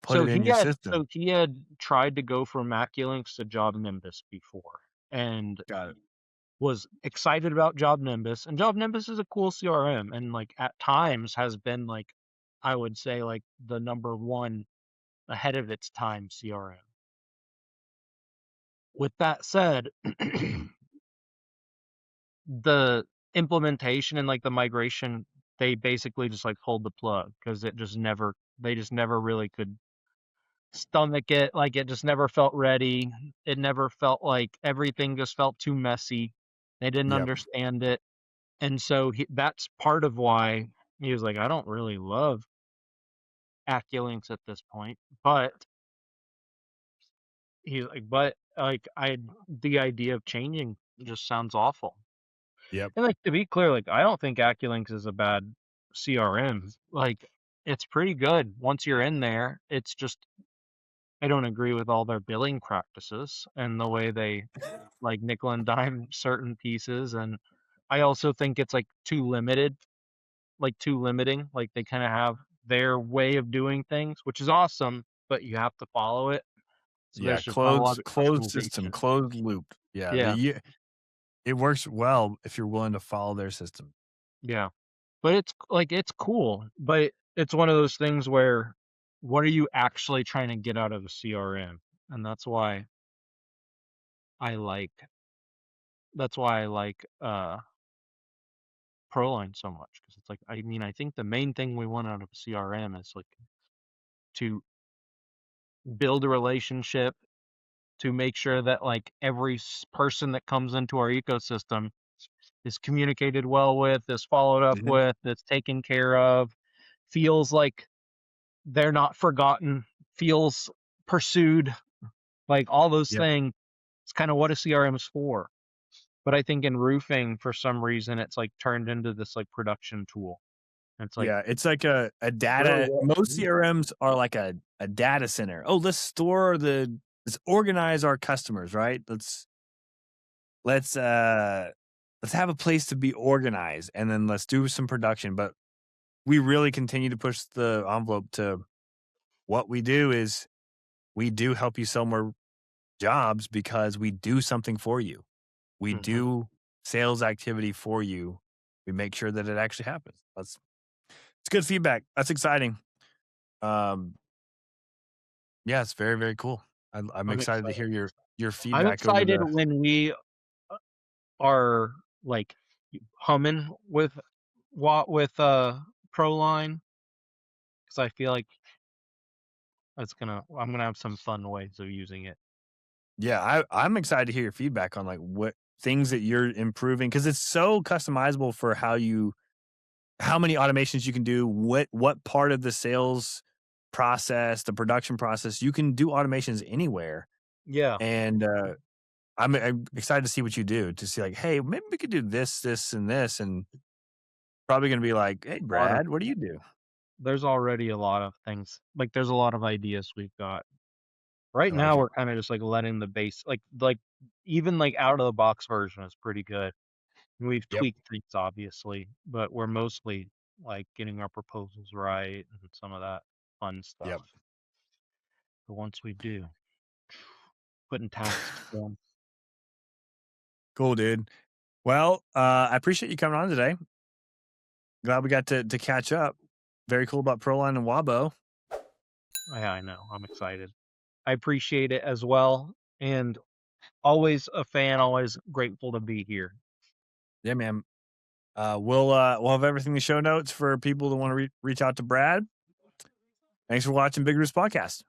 [SPEAKER 1] put
[SPEAKER 2] So
[SPEAKER 1] it in your system.
[SPEAKER 2] he had tried to go from AccuLinks to Job Nimbus before and
[SPEAKER 1] Got it.
[SPEAKER 2] was excited about Job Nimbus. And Job Nimbus is a cool CRM and like at times has been like I would say like the number one ahead of its time CRM. With that said, the implementation and like the migration, they basically just like pulled the plug because they just never really could stomach it. Like it just never felt ready. It never felt like everything just felt too messy. They didn't
[SPEAKER 1] Yep.
[SPEAKER 2] understand it. And so that's part of why he was like, I don't really love AccuLinks at this point, but he's like, the idea of changing just sounds awful.
[SPEAKER 1] Yep.
[SPEAKER 2] And like to be clear, like I don't think AccuLinks is a bad CRM. Like it's pretty good once you're in there. It's just I don't agree with all their billing practices and the way they like nickel and dime certain pieces, and I also think it's like too limited, like too limiting. Like they kind of have their way of doing things, which is awesome, but you have to follow it. So
[SPEAKER 1] Yeah.
[SPEAKER 2] there's just not a lot of
[SPEAKER 1] Closed system,
[SPEAKER 2] customization.
[SPEAKER 1] closed loop. Yeah.
[SPEAKER 2] Yeah,
[SPEAKER 1] It works well if you're willing to follow their system.
[SPEAKER 2] yeah. But it's cool, but it's one of those things where what are you actually trying to get out of a CRM? And I like that's why I like ProLine so much because it's like I mean I think the main thing we want out of a CRM is like to build a relationship, to make sure that like every person that comes into our ecosystem is communicated well with, is followed up
[SPEAKER 1] Mhm.
[SPEAKER 2] with, that's taken care of, feels like they're not forgotten, feels pursued, like all those
[SPEAKER 1] Yep.
[SPEAKER 2] things. It's kind of what a CRM is for. But I think in roofing, for some reason, it's like turned into this like production tool. It's like,
[SPEAKER 1] Yeah, it's like a data. Most CRMs are like a data center. Oh, let's organize our customers, right? Let's have a place to be organized, and then let's do some production. But we really continue to push the envelope to what we do is we do help you sell more jobs because we do something for you. We
[SPEAKER 2] Mhm.
[SPEAKER 1] do sales activity for you. We make sure that it actually happens. It's good feedback. That's exciting. Yeah, it's very, very cool. I'm excited to hear your
[SPEAKER 2] I'm
[SPEAKER 1] feedback over
[SPEAKER 2] excited
[SPEAKER 1] the.
[SPEAKER 2] when we are like humming with ProLine, because I feel like I'm gonna have some fun ways of using it.
[SPEAKER 1] Yeah, I'm excited to hear your feedback on like what things that you're improving because it's so customizable for how many automations you can do, what part of the sales process, the production process, you can do automations anywhere.
[SPEAKER 2] Yeah.
[SPEAKER 1] And I'm excited to see what you do to see like, hey, maybe we could do this, this, and this, and probably gonna be like, hey, Brad, what do you do?
[SPEAKER 2] There's already a lot of things. Like there's a lot of ideas we've got. Right
[SPEAKER 1] I like
[SPEAKER 2] now
[SPEAKER 1] it.
[SPEAKER 2] we're kind of just like letting the base like even like out of the box version is pretty good. We've
[SPEAKER 1] Yep.
[SPEAKER 2] tweaked things obviously, but we're mostly like getting our proposals right and some of that fun stuff.
[SPEAKER 1] Yep.
[SPEAKER 2] But once we do, putting tasks down.
[SPEAKER 1] Cool, dude. Well, I appreciate you coming on today. Glad we got to catch up. Very cool about ProLine and Wabo.
[SPEAKER 2] Yeah, I know. I'm excited. I appreciate it as well. And always a fan, always grateful to be here.
[SPEAKER 1] Yeah, man. We'll have everything in the show notes for people that want to reach out to Brad. Thanks for watching Big Roost Podcast.